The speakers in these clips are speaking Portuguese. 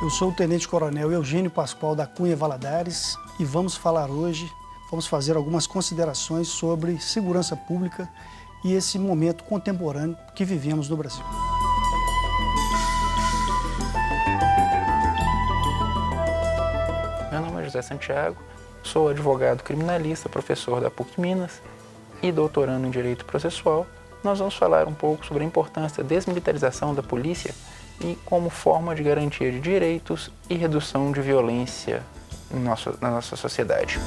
Eu sou o Tenente Coronel Eugênio Pascoal da Cunha Valadares e vamos fazer algumas considerações sobre segurança pública e esse momento contemporâneo que vivemos no Brasil. Meu nome é José Santiago, sou advogado criminalista, professor da PUC Minas e doutorando em Direito Processual. Nós vamos falar um pouco sobre a importância da desmilitarização da polícia e como forma de garantia de direitos e redução de violência na nossa sociedade.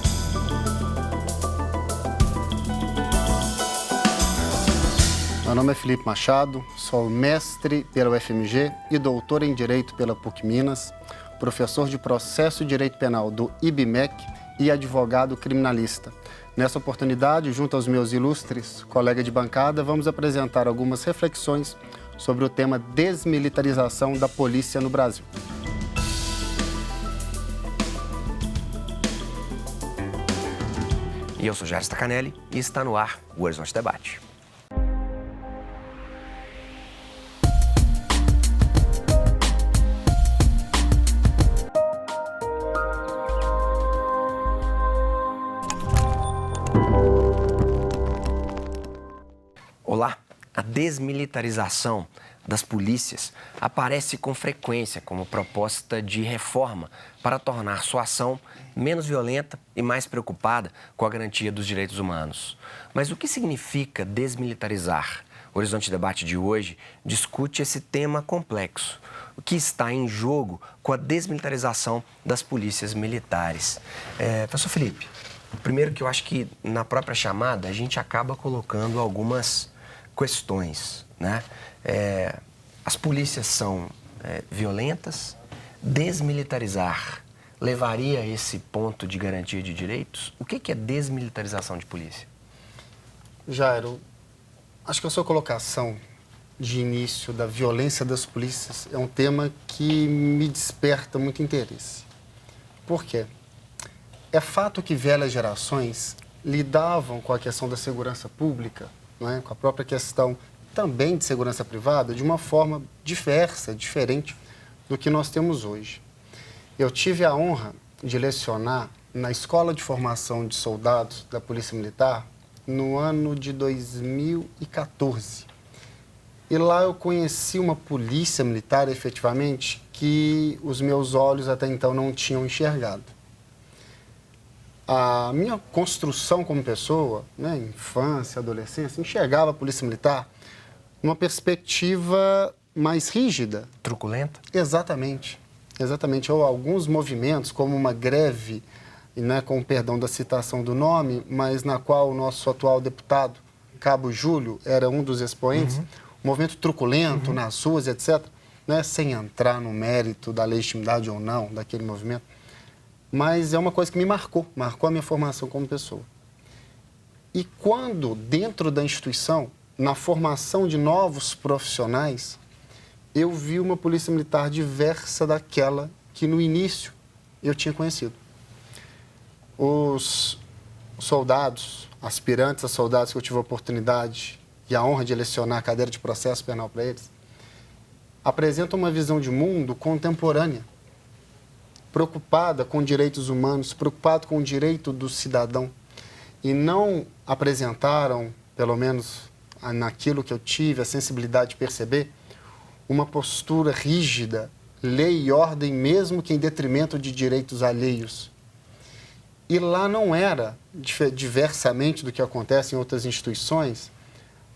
Meu nome é Felipe Machado, sou mestre pela UFMG e doutor em Direito pela PUC Minas, professor de Processo e Direito Penal do IBMEC e advogado criminalista. Nessa oportunidade, junto aos meus ilustres colegas de bancada, vamos apresentar algumas reflexões sobre o tema desmilitarização da polícia no Brasil. E eu sou Jair Stacanelli e está no ar o Horizonte Debate. Olá! A desmilitarização das polícias aparece com frequência como proposta de reforma para tornar sua ação menos violenta e mais preocupada com a garantia dos direitos humanos. Mas o que significa desmilitarizar? O Horizonte Debate de hoje discute esse tema complexo. O que está em jogo com a desmilitarização das polícias militares? Professor Felipe, primeiro que eu acho que na própria chamada a gente acaba colocando algumas questões, né? As polícias são violentas, desmilitarizar levaria a esse ponto de garantia de direitos? O que é desmilitarização de polícia? Jairo, acho que a sua colocação de início da violência das polícias é um tema que me desperta muito interesse. Por quê? É fato que velhas gerações lidavam com a questão da segurança pública, não é? Com a própria questão também de segurança privada, de uma forma diversa, diferente do que nós temos hoje. Eu tive a honra de lecionar na Escola de Formação de Soldados da Polícia Militar no ano de 2014. E lá eu conheci uma polícia militar, efetivamente, que os meus olhos até então não tinham enxergado. A minha construção como pessoa, né, infância, adolescência, enxergava a polícia militar numa perspectiva mais rígida. Truculenta? Exatamente. Exatamente. Ou alguns movimentos, como uma greve, né, com o perdão da citação do nome, mas na qual o nosso atual deputado, Cabo Júlio, era um dos expoentes, um movimento truculento nas ruas, etc., né, sem entrar no mérito da legitimidade ou não daquele movimento. Mas é uma coisa que me marcou a minha formação como pessoa. E quando, dentro da instituição, na formação de novos profissionais, eu vi uma polícia militar diversa daquela que, no início, eu tinha conhecido. Os soldados, aspirantes a soldados que eu tive a oportunidade e a honra de lecionar a cadeira de processo penal para eles, apresentam uma visão de mundo contemporânea, preocupada com direitos humanos, preocupada com o direito do cidadão, e não apresentaram, pelo menos naquilo que eu tive a sensibilidade de perceber, uma postura rígida, lei e ordem, mesmo que em detrimento de direitos alheios. E lá não era, diversamente do que acontece em outras instituições,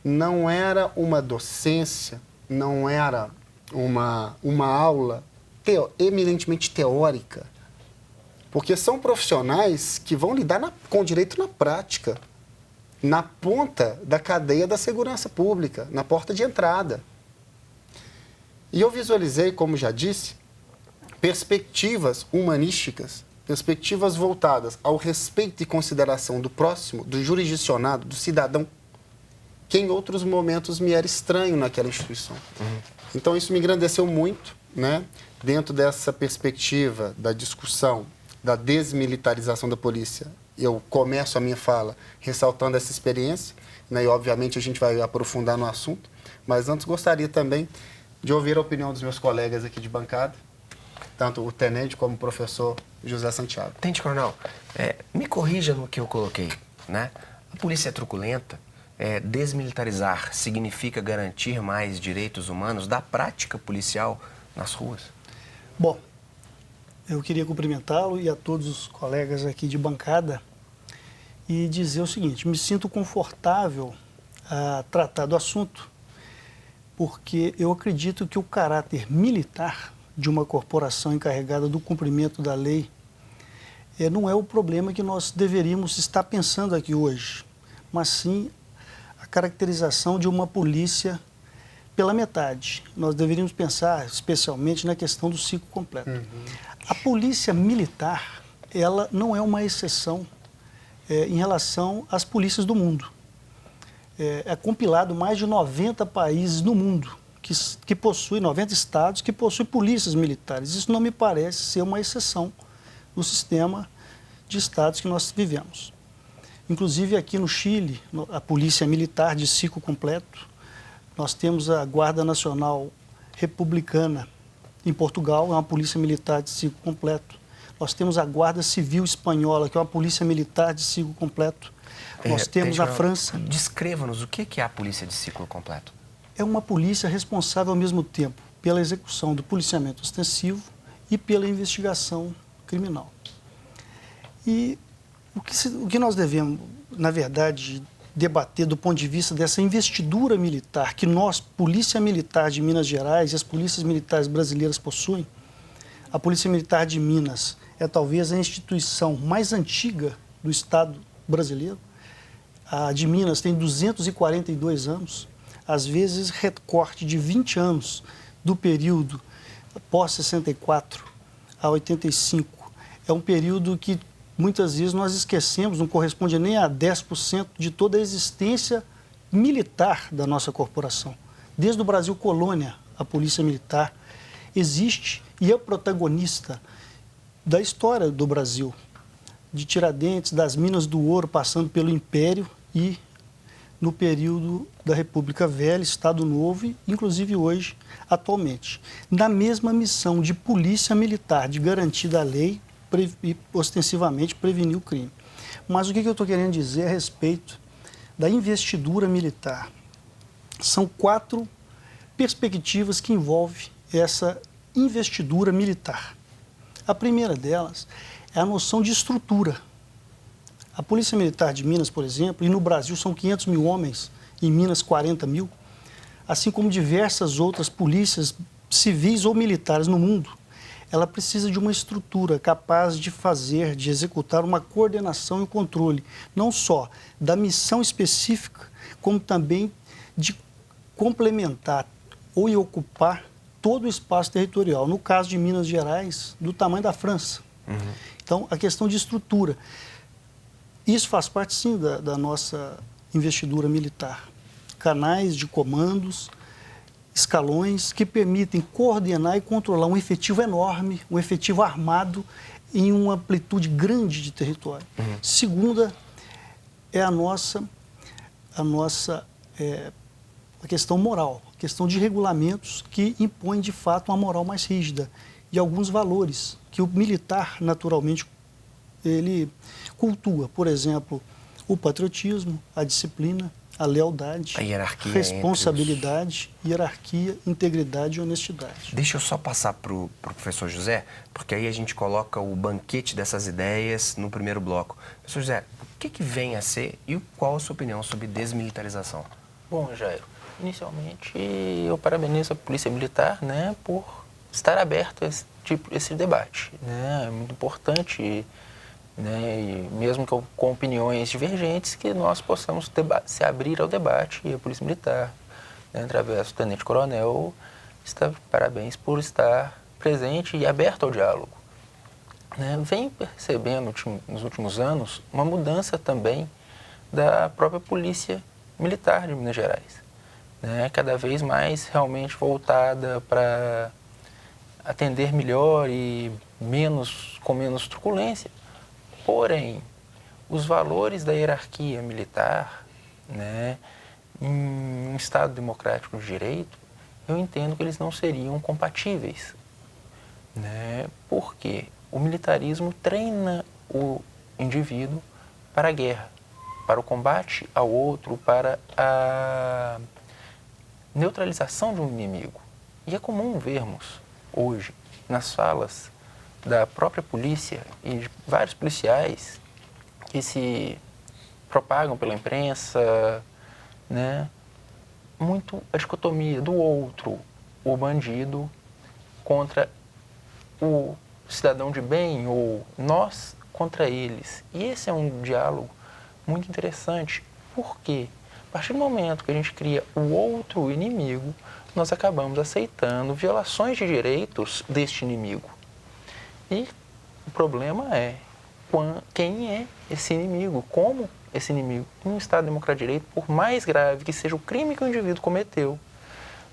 não era uma docência, não era uma aula eminentemente teórica, porque são profissionais que vão lidar com o direito na prática, na ponta da cadeia da segurança pública, na porta de entrada. E eu visualizei, como já disse, perspectivas humanísticas, perspectivas voltadas ao respeito e consideração do próximo, do jurisdicionado, do cidadão, que em outros momentos me era estranho naquela instituição. Então isso me engrandeceu muito, né? Dentro dessa perspectiva da discussão da desmilitarização da polícia, eu começo a minha fala ressaltando essa experiência, né? E obviamente a gente vai aprofundar no assunto, mas antes gostaria também de ouvir a opinião dos meus colegas aqui de bancada, tanto o tenente como o professor José Santiago. Tenente Coronel, me corrija no que eu coloquei, né? A polícia é truculenta. Desmilitarizar significa garantir mais direitos humanos da prática policial nas ruas? Bom, eu queria cumprimentá-lo e a todos os colegas aqui de bancada e dizer o seguinte: me sinto confortável a tratar do assunto, porque eu acredito que o caráter militar de uma corporação encarregada do cumprimento da lei não é o problema que nós deveríamos estar pensando aqui hoje, mas sim a caracterização de uma polícia pela metade. Nós deveríamos pensar especialmente na questão do ciclo completo. A polícia militar, ela não é uma exceção em relação às polícias do mundo. É compilado mais de 90 países no mundo, que possuem, 90 estados, que possuem polícias militares. Isso não me parece ser uma exceção no sistema de estados que nós vivemos. Inclusive aqui no Chile, a polícia militar de ciclo completo, nós temos a Guarda Nacional Republicana em Portugal, é uma polícia militar de ciclo completo. Nós temos a Guarda Civil Espanhola, que é uma polícia militar de ciclo completo. Nós temos na França... Descreva-nos o que é a polícia de ciclo completo. É uma polícia responsável ao mesmo tempo pela execução do policiamento ostensivo e pela investigação criminal. E o que nós devemos, na verdade, debater do ponto de vista dessa investidura militar que nós, Polícia Militar de Minas Gerais e as polícias militares brasileiras possuem, a Polícia Militar de Minas é talvez a instituição mais antiga do Estado brasileiro. A de Minas tem 242 anos, às vezes recorte de 20 anos do período pós-64 a 85. É um período que muitas vezes nós esquecemos, não corresponde nem a 10% de toda a existência militar da nossa corporação. Desde o Brasil colônia, a Polícia Militar existe e é protagonista da história do Brasil, de Tiradentes, das Minas do Ouro, passando pelo Império e no período da República Velha, Estado Novo e, inclusive hoje, atualmente. Na mesma missão de polícia militar, de garantir da lei e ostensivamente prevenir o crime. Mas o que eu estou querendo dizer a respeito da investidura militar? São 4 perspectivas que envolvem essa investidura militar. A primeira delas é a noção de estrutura. A Polícia Militar de Minas, por exemplo, e no Brasil são 500 mil homens, em Minas 40 mil, assim como diversas outras polícias civis ou militares no mundo, ela precisa de uma estrutura capaz de fazer, de executar uma coordenação e controle, não só da missão específica, como também de complementar ou ocupar todo o espaço territorial. No caso de Minas Gerais, do tamanho da França. Então, a questão de estrutura. Isso faz parte, sim, da nossa investidura militar. Canais de comandos, escalões que permitem coordenar e controlar um efetivo enorme, um efetivo armado em uma amplitude grande de território. Segunda é a questão moral, a questão de regulamentos que impõem, de fato, uma moral mais rígida e alguns valores que o militar, naturalmente, ele cultua. Por exemplo, o patriotismo, a disciplina, a lealdade, a hierarquia, responsabilidade, hierarquia, integridade e honestidade. Deixa eu só passar para o professor José, porque aí a gente coloca o banquete dessas ideias no primeiro bloco. Professor José, o que vem a ser e qual a sua opinião sobre desmilitarização? Bom, Jairo, inicialmente eu parabenizo a Polícia Militar, né, por estar aberto a esse debate, né? É muito importante, né, e mesmo com opiniões divergentes, que nós possamos se abrir ao debate, e a Polícia Militar, né, através do Tenente Coronel, parabéns por estar presente e aberto ao diálogo. Né? Vem percebendo nos últimos anos uma mudança também da própria Polícia Militar de Minas Gerais, né? Cada vez mais realmente voltada para atender melhor e com menos truculência. Porém, os valores da hierarquia militar, né, em um Estado democrático de direito, eu entendo que eles não seriam compatíveis. né? Porque o militarismo treina o indivíduo para a guerra, para o combate ao outro, para a neutralização de um inimigo. E é comum vermos hoje, nas falas da própria polícia e de vários policiais que se propagam pela imprensa, né, muito a dicotomia do outro, o bandido, contra o cidadão de bem, ou nós contra eles. E esse é um diálogo muito interessante, porque a partir do momento que a gente cria o outro inimigo, nós acabamos aceitando violações de direitos deste inimigo. E o problema é quem é esse inimigo, como esse inimigo. Em um Estado democrático de direito, por mais grave que seja o crime que o indivíduo cometeu,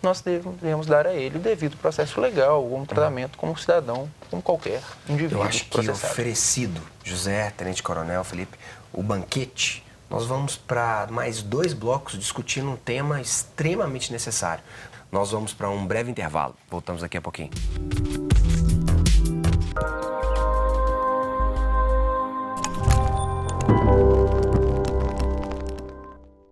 nós devemos dar a ele o devido processo legal, ou um tratamento como cidadão, como qualquer indivíduo Eu acho que processado. oferecido, José, Tenente Coronel, Felipe, o banquete, nós vamos para mais 2 blocos discutindo um tema extremamente necessário. Nós vamos para um breve intervalo. Voltamos daqui a pouquinho.